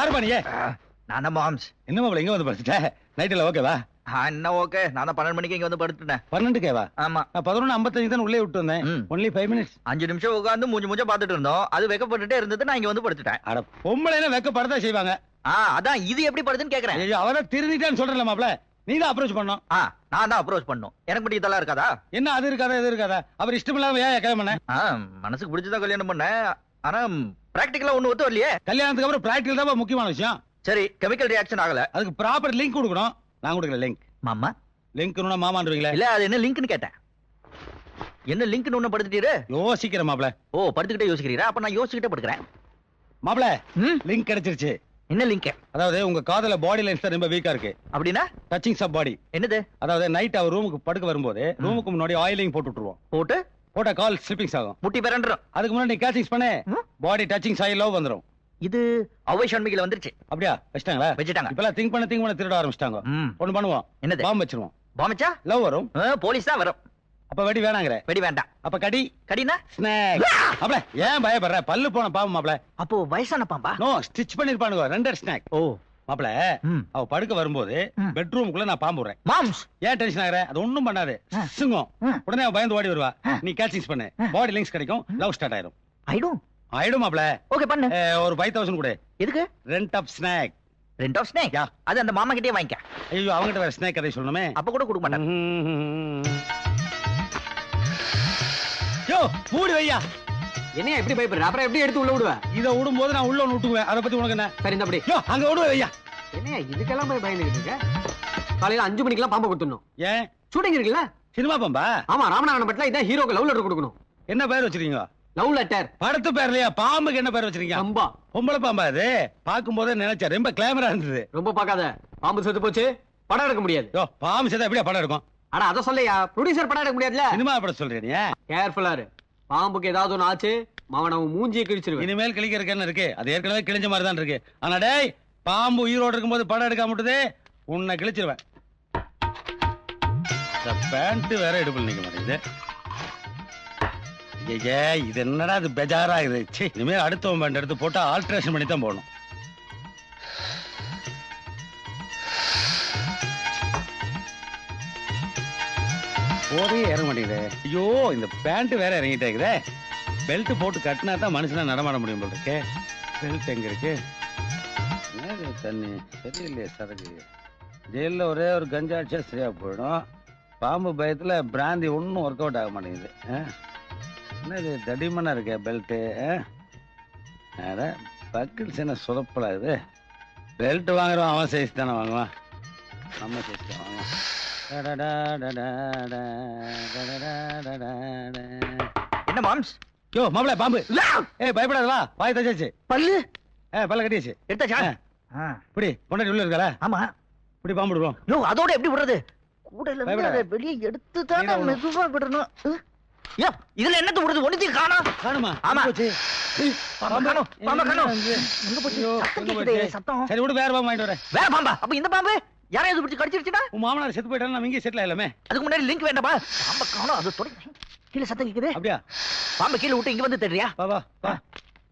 யார் பண்ணியே? நான் தான் மாம்ஸ். என்ன மாப்பிள இங்க வந்து படுத்துட்டேன்? நைட்ல ஓகேவா? என்ன ஓகே, நான் தான் 12 மணிக்கு இங்க வந்து படுத்துட்டேன். 12க்கேவா? ஆமா. நான் 11:55 தான் உள்ளே விட்டு வந்தேன். Only 5 minutes. 5 நிமிஷம் உட்கார்ந்து மூஞ்ச பாத்துட்டு இருந்தோம். அது வெக்கப்பட்டுட்டே இருந்தது, நான் இங்க வந்து படுத்துட்டேன். அட பொம்பளைனா வெக்கப்படதா செய்வாங்க. அதான் இது எப்படி படுதுன்னு கேக்குறேன். ஐயோ அவதான் திருந்திட்டான்னு சொல்றல மாப்பிள. நீ தான் அப்ரோச் பண்ணணும். நான் தான் அப்ரோச் பண்ணணும். எனக்கு மட்டும் இதெல்லாம் இருக்காதா? என்ன அது இருக்காதா இது இருக்காதா? அவர் இஷ்டமில்லாம ஏன் கல்யாணம் பண்ண? மனசுக்கு பிடிச்சதா கல்யாணம் பண்ணேன். ஆனா பிராக்டிகலா ஒண்ணு ஒத்து வரலையே. கல்யாணத்துக்கு அப்புறம் பிராக்டிகல் தான் முக்கியமான விஷயம். சரி, கெமிக்கல் ரியாக்ஷன் ஆகல. அதுக்கு ப்ராப்பர் லிங்க் கொடுக்கணும். நான் கொடுக்கல லிங்க். மாமா லிங்க்னா மாமான்றீங்களா? இல்ல, அது என்ன லிங்க்னு கேட்டேன். என்ன லிங்க்னு ஒண்ணு படுத்துட்டீரு? யோசிக்கிறேன் மாப்ள. ஓ, படுத்துக்கிட்டே யோசிக்கிறீரா? அப்ப நான் யோசிச்சுக்கிட்டே படுக்கிறேன். மாப்ள லிங்க் கிடைச்சிருச்சு. என்ன லிங்க்? அதாவது உங்க காதல பாடி லைன்ஸ் தான் ரொம்ப வீக்கா இருக்கு. அப்படின்னா டச்சிங் சப் பாடி. என்னது? அதாவது நைட் அவர் ரூமுக்கு படுக்க வரும்போது ரூமுக்கு முன்னாடி ஆயிலிங் போட்டு விட்டுருவோம். போட்ட கால் ஸ்லிப்பிங்ஸ் ஆகும், முட்டி பெரண்டரும். அதுக்கு முன்னாடி நீ கேச்சிங்ஸ் பண்ணு, பாடி டச்சிங்ஸ் ஆகி லவ் வந்துரும். இது அவை ஷண்மிகில வந்துருச்சு. அப்படியா? வச்சிட்டாங்களா? வச்சிட்டாங்க. இப்பலாம் திங்க் பண்ண திருட ஆரம்பிச்சிட்டாங்க. ஒண்ணு பண்ணுவோம். என்னது? பாம்பு வச்சிருவோம். பாம்பு வச்சா லவ் வரும், போலீஸ் தான் வரும். அப்ப வெடி வேணாங்கற? வெடி வேண்டாம். அப்ப கடி? கடினா ஸ்நாக். அப்பல ஏன் பயப்படுற? பல்லு போன பாம்பு மாப்ள. அப்போ வயசான பாம்பா? நோ, ஸ்டிட்ச் பண்ணிருப்பானுங்க. ரெண்டர் ஸ்நாக். ஓ மாப்ள, அவ படுக்க வரும்போது பெட்ரூமுக்குள்ள நான் பாம்பு விடுறேன். மாம்ஸ் ஏன் டென்ஷன் ஆகற? அது ஒண்ணும் பண்ணாது, சிங்கம். உடனே அவ பயந்து ஓடி வருவா. நீ கேச்சிங்ஸ் பண்ணு, பாடி லிங்க்ஸ் கிடைக்கும், லவ் ஸ்டார்ட் ஆயிடும். ஆயிடும் மாப்ள. ஓகே பண்ணு. ஒரு 5000 கொடு. எதுக்கு? Rent of snack. Rent of snack? அது அந்த மாமா கிட்டே வாங்கிக்க. ஐயோ, அவங்கிட்ட வேற ஸ்நாக் கதை சொல்லணுமே. அப்ப கூட கொடுக்க மாட்டாங்க. யோ மூடி வையா. என்னையா எப்படி பயப்படுற? அப்புறம் எப்படி எடுத்து உள்ள விடுவ? இத விடும்போது நான் உள்ள ஒன்னு விட்டுக்குவேன். அத பத்தி உனக்கு என்ன? சரி இந்த அப்படி. யோ அங்க விடு வையா. என்னையா இதுக்கெல்லாம் போய் பயந்துகிட்டு இருக்க? காலையில 5 மணிக்கெல்லாம் பாம்பை கொடுத்துடணும். ஏன்? ஷூட்டிங் இருக்குல்ல? சினிமா பாம்பா? ஆமா, ராமநாதபுரத்துல இதான் ஹீரோக்கு லவ் லெட்டர் கொடுக்கணும். என்ன பேர் வச்சிருக்கீங்க? Love letter. படத்து பேர் இல்லையா? பாம்புக்கு என்ன பேர் வச்சிருக்கீங்க? அம்பா. பொம்பளை பாம்பா அது? பாக்கும்போதே நினைச்சேன், ரொம்ப கிளாமரா இருந்தது. ரொம்ப பார்க்காத, பாம்பு செத்து போச்சு, படம் எடுக்க முடியாது. யோ பாம்பு செத்தா எப்படியா படம் எடுக்கும்? அட அத சொல்லையா, ப்ரொடியூசர் படம் எடுக்க முடியாதுல. சினிமா படம் சொல்றீங்க நீ? கேர்ஃபுல்லா இரு. பாம்புக்கு ஏதாவது ஒண்ணு ஆச்சு, மாவன மூஞ்சியை கிழிச்சிருவேன். இனிமேல் கிழிக்கிறதுக்கு என்ன இருக்கு? அது ஏற்கனவே கிழிஞ்ச மாதிரி தான் இருக்கு. ஆனா டேய், பாம்பு உயிரோடு இருக்கும்போது படம் எடுக்காம விட்டது உன்னை கிழிச்சிருவேன். இந்த பேண்ட் வேற எடுப்பு நிக்க மாட்டேங்குது. ஐயே, இது என்னடா இது பெஜாரா இருக்குது. இனிமேல் அடுத்தவன் பேண்ட் எடுத்து போட்டா ஆல்ட்ரேஷன் பண்ணி தான் போகணும். போதே இறங்க மாட்டேங்குது. ஐயோ, இந்த பேண்ட் வேற இறங்கிட்டே இருக்குதே. பெல்ட் போட்டு கட்டினா தான் மனுஷனா நடமாட முடியும் போல இருக்கு. பெல்ட் எங்க இருக்கு? தண்ணி சரியில்லையே, சரக்கு. ஜெயிலில் ஒரே ஒரு கஞ்சா அடிச்சா சரியா போயிடும். பாம்பு பயத்துல பிராந்தி ஒன்றும் ஒர்க் அவுட் ஆக மாட்டேங்குது. என்ன இது தடிமனா இருக்க பெல்ட்டு? பக்கிள்ஸ் என்ன சொதப்பலாகுது? பெல்ட் வாங்குறோம், அவன் சைஸ் தானே வாங்குவான், நம்ம சைஸ் தான் வாங்குவான். என்ன மாம்ஸ்? யோ மாப்ள, பாம்பு. ஏய் பயப்படாதவா, வாய் தச்சாச்சு. பல்லு? பல்ல கட்டியாச்சு. எடுத்தாச்சா? இப்படி பொண்டாட்டி உள்ள இருக்கல? ஆமா. இப்படி பாம்பு விடுவோம். யோ அதோட எப்படி விடுறது? கூடையில இருந்து அதை வெளியே எடுத்து தானே மெதுவா விடணும். யோ இதுல என்னது விடுறது? ஒண்ணுத்தையும் காணோம். காணுமா? ஆமா. பாம்பு காணோம், பாம்பு காணோம். எங்க போச்சு? சத்தம் கேக்குதே, சத்தம். சரி விடு, வேற பாம்பு வாங்கிட்டு வரேன். வேற பாம்பா? அப்ப இந்த பாம்பு யாரையாவது பிடிச்சு கடிச்சிருச்சுடா? உன் மாமனார் செத்து போயிட்டாலும் நம்ம இங்கே செட்டில் ஆயிடலாமே. அதுக்கு முன்னாடி லிங்க் வேண்டாமா? பாம்பை காணோம், அது தொடங்கி கீழே சத்தம் கேக்குது. அப்படியா? பாம்பை கீழே விட்டு இங்க வந்து தேடுறியா? வா வா வா.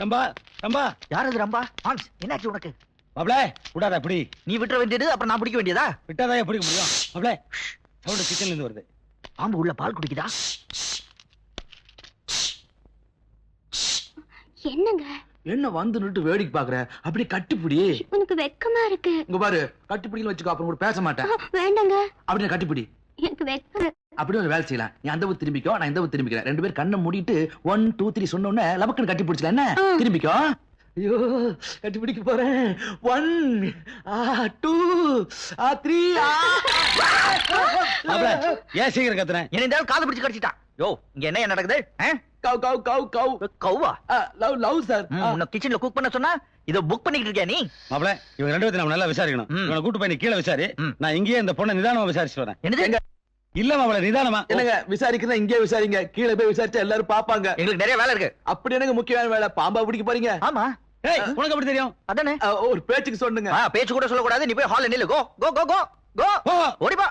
ரம்பா, ரம்பா. யார் அது ரம்பா? மாம்ஸ் என்னாச்சு உனக்கு? மாப்ள விடாத. அப்படி நீ விட்டுற வேண்டியது, அப்புறம் நான் பிடிக்க வேண்டியதா? விட்டாதான் பிடிக்க முடியும். மாப்ள சவுண்ட் கிச்சன்ல இருந்து வருது. பாம்பு உள்ள பால் குடிக்குதா? என்னங்க என்ன வந்து நின்று வேடிக்கை பாக்குற? அப்படி கட்டிப்பிடி. உனக்கு வெக்கமா இருக்கு. இங்க பாரு, கட்டிப்பிடின்னு வச்சுக்கோ, அப்புறம் கூட பேச மாட்டேன். வேண்டாங்க. அப்படி கட்டிப்பிடி. எனக்கு வெக்கம். அப்படி ஒரு வேலை செய்யலாம். நீ அந்த ஊர் திரும்பிக்கோ, நான் இந்த ஊர் திரும்பிக்கிறேன். 2 பேரும் கண்ணை மூடிட்டு 1 2 3 சொன்ன உடனே லபக்குன்னு கட்டி பிடிச்சல. என்ன திரும்பிக்கோ. ஐயோ கட்டி பிடிக்க போறேன். 1 2 3. மாப்ள ஏன் சீக்கிரம் கத்துறேன்? என்ன இந்த காது பிடிச்சு கடிச்சிட்டான். யோ இங்க என்ன நடக்குது? கவ் கவ் கவ் கவ் கவ்வா? Love love sir. உன்னை கிச்சன்ல குக் பண்ண சொன்னா இத புக் பண்ணிட்டு இருக்கியா நீ? மாப்ள இவங்க 2 பேரும் நம்ம நல்லா விசாரிக்கணும். இவனை கூட்டு போய் நீ கீழே விசாரி. நான் இங்கேயே இந்த பொண்ணை நிதானமா விசாரிச்சு வரேன். என்னது? இல்ல மாப்ள நிதானமா. என்னங்க விசாரிக்கிறதா இங்கே விசாரிங்க, கீழே போய் விசாரிச்சா எல்லாரும் பாப்பாங்க. எங்களுக்கு நிறைய வேலை இருக்கு. அப்படி எனக்கு முக்கியமான வேலை. பாம்பா பிடிக்க போறீங்க? ஆமா. ஏய் உனக்கு எப்படி தெரியும்? அதானே ஒரு பேச்சுக்கு சொன்னுங்க. பேச்சு கூட சொல்ல கூடாது. நீ போய் ஹால்ல நில்லு. கோ கோ கோ கோ கோ. ஓடி போ.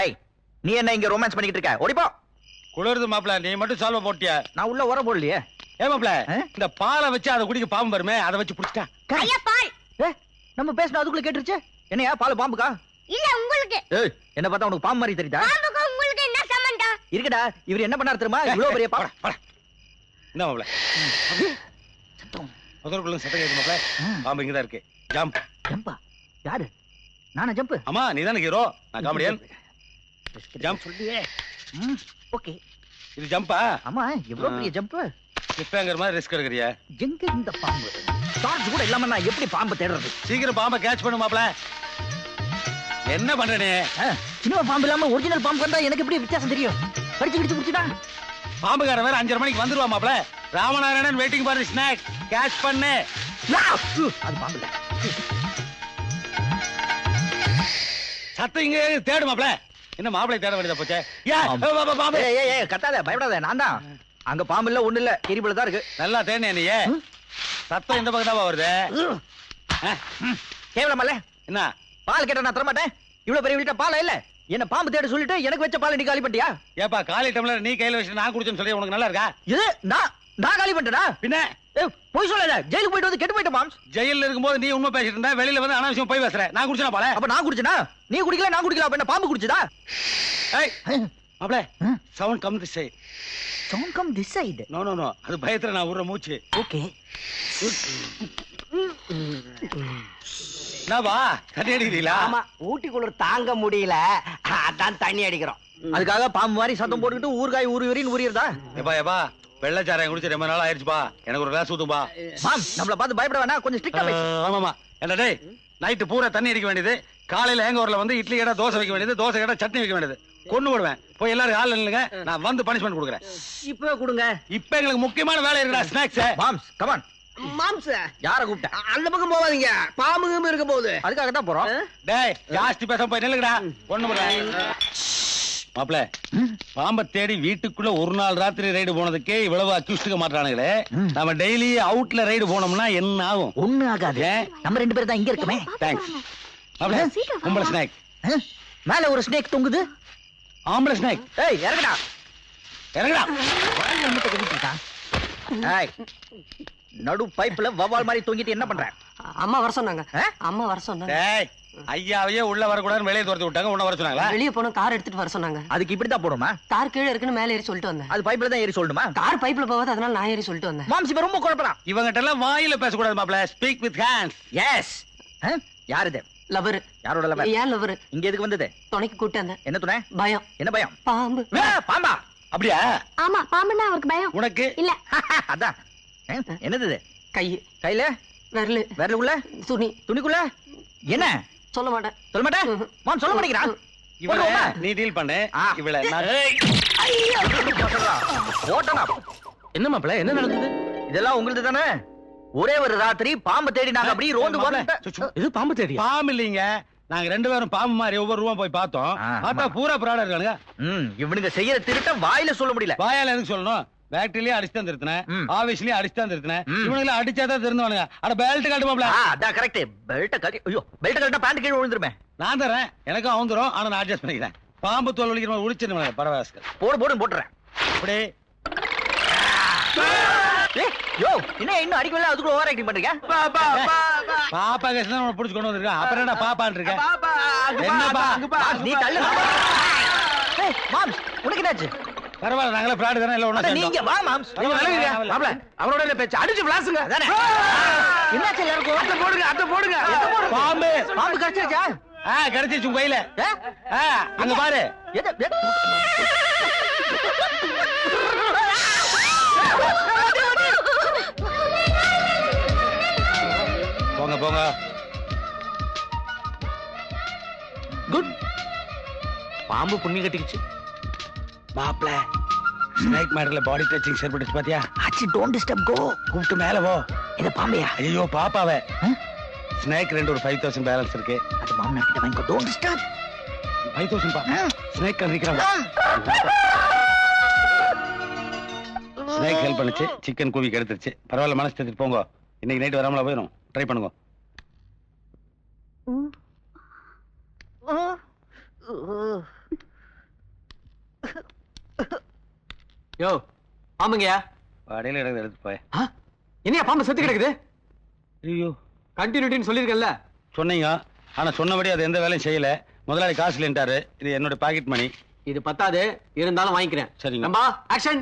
ஏய் நீ என்ன இங்க ரொமான்ஸ் பண்ணிக்கிட்டு இருக்க? ஓடி போ. குளிருது மாப்ள, நீ மட்டும் சால்வ போட்டியா? நான் உள்ள வர போடலையே. ஏ மாப்ள, இந்த பாலை வச்சு அதை குடிக்க பாம்பு வருமே, அதை வச்சு புடிச்சிட்டா. ஐயா பால். நம்ம பேசின அதுக்குள்ள கேட்டுருச்சு. என்னையா பால் பாம்புக்கா? இல்ல உங்களுக்கு. ஏய், என்ன பார்த்தா உனக்கு பாம்பு மாதிரி தெரியுதா? பாம்புக்கு உங்களுக்கு என்ன சம்பந்தம்? இருக்குடா, இவர் என்ன பண்ணாரு தெரியுமா? இவ்வளவு பெரிய போடா, போடா. என்ன மாப்ள? முதல்ல சத்தம் கேட்கு மாப்ள. பாம்பு இங்கதான் இருக்கு. ஜம்ப். ஜம்பா? யாரு? நானா ஜம்ப்? ஆமா, நீதானே ஹீரோ, நான் காமெடியன். ஜம்ப். சொல்லியே. ஓகே. இது ஜம்பா? ஆமா, எவ்வளவு பெரிய ஜம்ப்? கிளிஃப்ஹேங்கர் மாதிரி ரிஸ்க் எடுக்கறியா? எங்க இந்த பாம்பு? டார்ச் கூட இல்லாம நான் எப்படி பாம்பு தேடுறது? சீக்கிரம் பாம்பை கேட்ச் பண்ணு மாப்ள. என்ன பண்றனே? சினிமா பாம்பு இல்லாம ஒரிஜினல் பாம்பு வந்தா எனக்கு எப்படி வித்தியாசம் தெரியும்? படிச்சு குடிச்சுடா. பாம்புக்காரன் வேற 5:30 மணிக்கு வந்துருவா மாப்ள. Ramanarayanan waiting for snack. Catch பண்ணு. அது பாம்பு இல்ல. சத்தம் இங்க தேடு மாப்ள. என்ன மாப்ளை தேட வேண்டியதா போச்சே? பாம்பு. ஏய் ஏய் ஏய், கத்தாத, பயப்படாத, நான் தான். அங்க பாம்பு இல்ல, ஒண்ணு இல்ல, எரிபல தான் இருக்கு. நல்லா தேடினே நீ. சத்தம் இந்த பக்கம் தான் வருது. கேவலமல்ல. என்ன? பால் கேட்டா நான் தர மாட்டேன். இவ்வளவு பெரிய வீட்டை பால் இல்ல. என்ன பாம்பு தேட சொல்லிட்டு எனக்கு வச்ச பால் நீ காலி பண்ணிட்டியா? ஏப்பா காலி டம்ளர் நீ கையில வச்சு நான் குடிச்சேன்னு சொல்லி உனக்கு நல்லா இருக்கா? இது நான் காலி பண்ணிட்டேனா? பின்ன போய் சொல்லாத. ஜெயிலுக்கு போயிட்டு வந்து கெட்டு போயிட்ட மாம்ஸ். ஜெயில்ல இருக்கும்போது நீ உண்மை பேசிட்டு இருந்தா, வெளியில வந்து அனாவசியம் போய் பேசுற. நான் குடிச்சனா பால? அப்ப நான் குடிச்சனா? நீ குடிக்கல, நான் குடிக்கல. அப்ப என்ன பாம்பு குடிச்சதா? ஏய் மாப்ள, sound come this side. Sound come this side? No no no, அது பயத்துல நான் உற மூச்சு. ஓகே. என்னவா தண்ணி அடிக்கிறீங்களா? ஆமா, ஊட்டி குளிர் தாங்க முடியல, அதான் தண்ணி அடிக்கிறோம். அதுக்காக பாம்பு மாதிரி சத்தம் போட்டுக்கிட்டு ஊர்காய் ஊறின்னு ஊறியதா? ஏப்பா ஏப்பா, வெள்ளச்சாரம் குடிச்சு ரொம்ப நாள் ஆயிருச்சுப்பா. எனக்கு ஒரு கிளாஸ் ஊத்துப்பா. மாம், நம்மள பார்த்து பயப்பட வேணா, கொஞ்சம் ஸ்ட்ரிக்ட்டா பேசு. ஆமாமா. என்ன டேய், நைட்டு பூரா தண்ணி அடிக்க வேண்டியது, காலையில ஹேங்கோவர்ல வந்து இட்லி கேட்டா தோசை வைக்க வேண்டியது, தோசை கேட்டா சட்னி வைக்க வேண்டியது. கொண்டு விடுவேன். போய் எல்லாரும் ஹால்ல நில்லுங்க, நான் வந்து பனிஷ்மென்ட் கொடுக்குறேன். இப்பவே கொடுங்க. இப்ப எங்களுக்கு முக்கியமான வேலை இருக்குடா, snacks. Moms, come on. Moms, யாரை கூப்பிட்ட? அந்த பக்கம் போவாதீங்க, பாம்புங்க இருக்க போகுது. அதுக்காக தான் போறோம். டேய், ஜாஸ்தி பேசாம போய் நில்லுங்கடா. ஒண்ணு மாப்ள, பாம்பை தேடி வீட்டுக்குள்ள ஒரு நாள் ராத்திரி ரைடு போனதுக்கே இவ்வளவு அக்யூஸ்டுக்க மாட்டானுங்களே. நம்ம டெய்லி அவுட்ல ரைடு போனோம்னா என்ன ஆகும்? ஒண்ணு ஆகாது. நம்ம ரெண்டு பேரும் தான் இங்க இருக்கமே. தேங்க்ஸ் மாப்ள. கும்பல ஸ்நாக். மேல ஒரு ஸ்னேக் தொங்குது. ஆம்பளை ஸ்நாக். ஏய், இறங்குடா. இறங்குடா. ஏய், நடு பைப்ல வவால் மாதிரி தொங்கிட்டு என்ன பண்ற? அம்மா வர சொன்னாங்க. அம்மா வர சொன்னாங்க. டேய், ஐயாவையே உள்ள வரக்கூடாதுன்னு வெளியே துரத்தி விட்டாங்க. உன்ன வர சொன்னாங்களா? வெளிய போன கார் எடுத்துட்டு வர சொன்னாங்க. அதுக்கு இப்படிதான் போடுமா? கார் கீழே இருக்குன்னு மேல ஏறி சொல்லிட்டு வந்தேன். அது பைப்ல தான் ஏறி சொல்லணுமா? கார் பைப்ல போகாது, அதனால நான் ஏறி சொல்லிட்டு வந்தேன். மாம்ஸ் இப்ப ரொம்ப குழப்பறான். இவங்கிட்ட எல்லாம் வாயில பேசக்கூடாது மாப்ள. Speak with hands. எஸ். யார் இது? லவர். யாரோட லவர்? ஏன் லவர்? இங்க எதுக்கு வந்தது? துணைக்கு கூட்டு வந்தேன். என்ன துணை? பயம். என்ன பயம்? பாம்பு. பாம்பா? அப்படியா? ஆமா, பாம்புன்னா அவருக்கு பயம். உனக்கு இல்ல. அதான். என்னது இது? கை. கையில? விரலு. விரலுக்குள்ள? துணி. துணிக்குள்ள? என்ன? சொல்ல மாட்டேன். சொல்ல மாட்டேன். மாம் சொல்ல மாட்டேங்கிறான். இவள நீ டீல் பண்ணு. இவள நான் ஓட்டனா. என்ன மாப்ள, என்ன நடந்தது? இதெல்லாம் உங்களுக்கு தானே? ஒரே ஒரு ராத்திரி பாம்பு தேடி நாங்க அப்படியே ரோந்து போறோம். இது பாம்பு தேடியா? பாம்பு இல்லீங்க, நாங்க ரெண்டு பேரும் பாம்பு மாதிரி ஒவ்வொரு ரூபா போய் பார்த்தோம். பார்த்தா பூரா பிராடா இருக்கானுங்க. இவனுங்க செய்யற திருட்ட வாயில சொல்ல முடியல. வாயால எதுக்கு சொல்லணும்? ஃபேக்டரியிலே அடிச்சுதான் திருத்தினேன், ஆபீஸ்லயே அடிச்சுதான் திருத்தினேன். இவனுங்களை அடிச்சாதான் திருந்துவானுங்க. அட பெல்ட் கட்டு மாப்ள. அதான் கரெக்ட். பெல்ட் கட்டி. ஐயோ, பெல்ட் கட்டினா பேண்ட் கீழே விழுந்துருமே. நான் தரேன், எனக்கும் அவந்துரும். ஆனா நான் அட்ஜஸ்ட் பண்ணிக்கிறேன். பாம்பு தோல் வலிக்கிற மாதிரி உடிச்சிருவேன். பரவாயில்ல, போடு போட்டுறேன். அப்படி யோ, இன்னும் அடிக்கல, அதுக்குள்ள ஓவர் ஆக்டிங் பண்றீங்க. பாப்பா கேஸ் புடிச்சு கொண்டு வந்திருக்கேன். அப்புறம் என்ன பாப்பான்னு இருக்கேன்? என்னப்பா நீ தள்ளு. மாம்ஸ், உனக்கு என்னாச்சு? பரவாயில்ல, நாங்களே பிராடு தானே. இல்ல ஒண்ணு நீங்க வா மாம்ஸ். மாப்ள, அவரோட இல்ல பேச்சு, அடிச்சு விளாசுங்க. என்னாச்சு எல்லாருக்கும்? அத்தை போடுங்க. பாம்பு பாம்பு கடிச்சிருச்சா? கிடைச்சிச்சு உங்க கையில. அங்க பாரு. போங்க போங்க. குட். பாம்பு புண்ணி கட்டிக்கிச்சு. மாப்ள, ஸ்னேக் மேட்டர்ல பாடி டச்சிங் ஏற்பட்டுச்சு பாத்தியா? ஆச்சி, டோன்ட் டிஸ்டர்ப், கோ. கூப்பிட்டு மேல போ. இது பாம்பையா? ஐயோ பாப்பாவே. ஸ்னேக் ரெண்டு ஒரு 5000 பேலன்ஸ் இருக்கு. அது மாமனார் கிட்ட வாங்கிக்கோ. Don't disturb. 5000 பா. ஸ்னேக் நிக்கிறாங்க. ஸ்னேக் ஹெல்ப் பண்ணுச்சு. சிக்கன் கூவி கெடுத்துருச்சு. பரவாயில்ல, மனசு தேத்திட்டு போங்க. இன்னைக்கு நைட் வராமல போயிடும். ட்ரை பண்ணுங்க. யோ, பாம்புங்கயா? வடையில எடுத்து போய். என்னையா பாம்பு செத்து கிடக்குது? ஐயோ, கண்டினியூட்டின்னு சொல்லிருக்கல. சொன்னீங்க ஆனா சொன்னபடி அது எந்த வேலையும் செய்யல. முதலாளி காசு இல்லைன்ட்டாரு. இது என்னோட பாக்கெட் மணி. இது பத்தாது, இருந்தாலும் வாங்கிக்கிறேன். சரிங்க. நம்பா ஆக்ஷன்.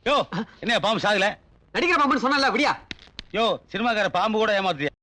யோ என்ன பாம்பு சாகல? நடிக்கிற பாம்புன்னு சொன்னல, விடியா? யோ சினிமாக்கார பாம்பு கூட ஏமாத்துறியா?